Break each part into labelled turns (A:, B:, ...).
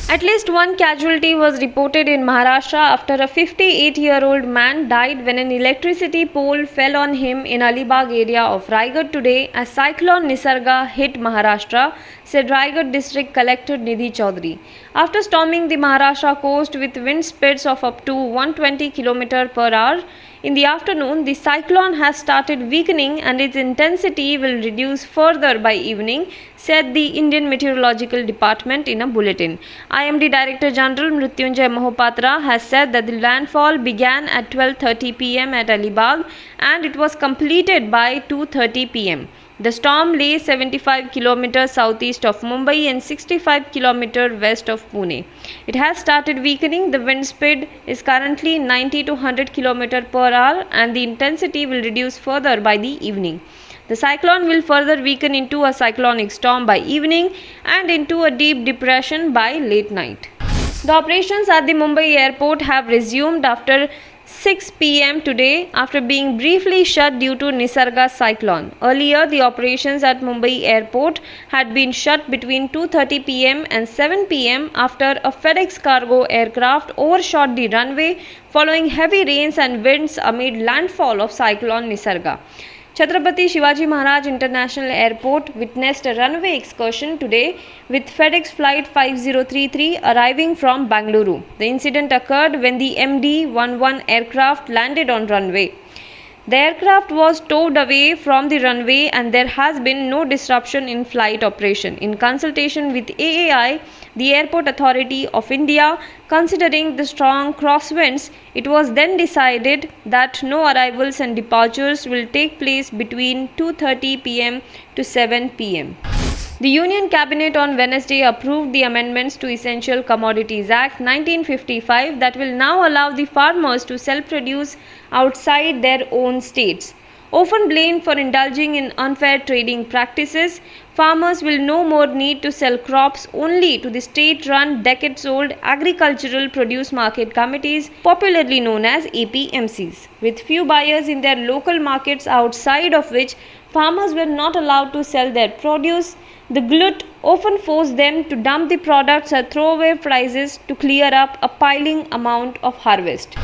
A: At least one casualty was reported in Maharashtra after a 58-year-old man died when an electricity pole fell on him in Alibag area of Raigad today as cyclone Nisarga hit Maharashtra, said Raigad District Collector Nidhi Chaudhary. After storming the Maharashtra coast with wind speeds of up to 120 km per hour, in the afternoon, the cyclone has started weakening and its intensity will reduce further by evening, said the Indian Meteorological Department in a bulletin. IMD Director General Mrityunjay Mohapatra has said that the landfall began at 12:30 pm at Alibag and it was completed by 2:30 pm. The storm lay 75 km southeast of Mumbai and 65 km west of Pune. It has started weakening. The wind speed is currently 90 to 100 km per hour and the intensity will reduce further by the evening. The cyclone will further weaken into a cyclonic storm by evening and into a deep depression by late night. The operations at the Mumbai airport have resumed after 6 pm today after being briefly shut due to Nisarga cyclone. Earlier, the operations at Mumbai airport had been shut between 2:30 pm and 7 pm after a FedEx cargo aircraft overshot the runway following heavy rains and winds amid landfall of cyclone Nisarga. Chhatrapati Shivaji Maharaj International Airport witnessed a runway excursion today with FedEx Flight 5033 arriving from Bangalore. The incident occurred when the MD-11 aircraft landed on runway. The aircraft was towed away from the runway and there has been no disruption in flight operation. In consultation with AAI, the Airport Authority of India, considering the strong crosswinds, it was then decided that no arrivals and departures will take place between 2:30 pm to 7 pm. The Union Cabinet on Wednesday approved the amendments to Essential Commodities Act 1955 that will now allow the farmers to sell produce outside their own states. Often blamed for indulging in unfair trading practices, farmers will no more need to sell crops only to the state-run decades-old agricultural produce market committees, popularly known as APMCs, with few buyers in their local markets outside of which farmers were not allowed to sell their produce. The glut often forced them to dump the products at throwaway prices to clear up a piling amount of harvest.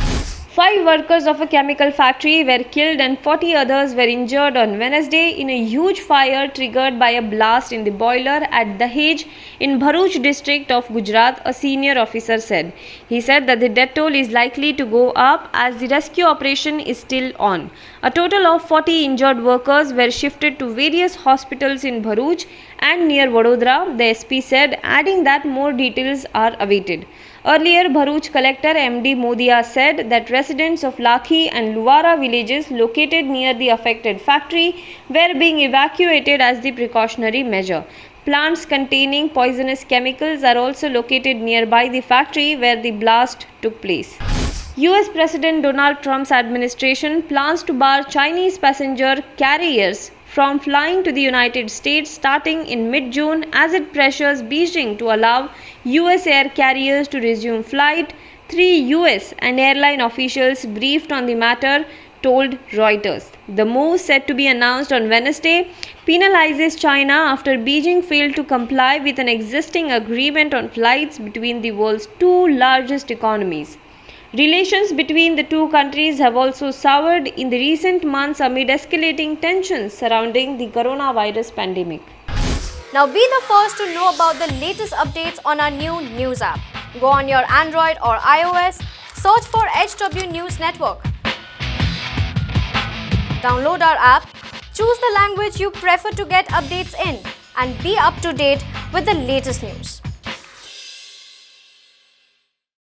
A: 5 workers of a chemical factory were killed and 40 others were injured on Wednesday in a huge fire triggered by a blast in the boiler at Dahej in Bharuch district of Gujarat, a senior officer said. He said that the death toll is likely to go up as the rescue operation is still on. A total of 40 injured workers were shifted to various hospitals in Bharuch and near Vadodara, the SP said, adding that more details are awaited. Earlier, Bharuch Collector MD Modia said that residents of Lakhi and Luwara villages located near the affected factory were being evacuated as the precautionary measure. Plants containing poisonous chemicals are also located nearby the factory where the blast took place. US President Donald Trump's administration plans to bar Chinese passenger carriers from flying to the United States starting in mid-June as it pressures Beijing to allow US air carriers to resume flight, 3 US and airline officials briefed on the matter told Reuters. The move, set to be announced on Wednesday, penalizes China after Beijing failed to comply with an existing agreement on flights between the world's 2 largest economies. Relations between the two countries have also soured in the recent months amid escalating tensions surrounding the coronavirus pandemic.
B: Now be the first to know about the latest updates on our new news app. Go on your Android or iOS, search for HW News Network. Download our app, choose the language you prefer to get updates in, and be up to date with the latest news.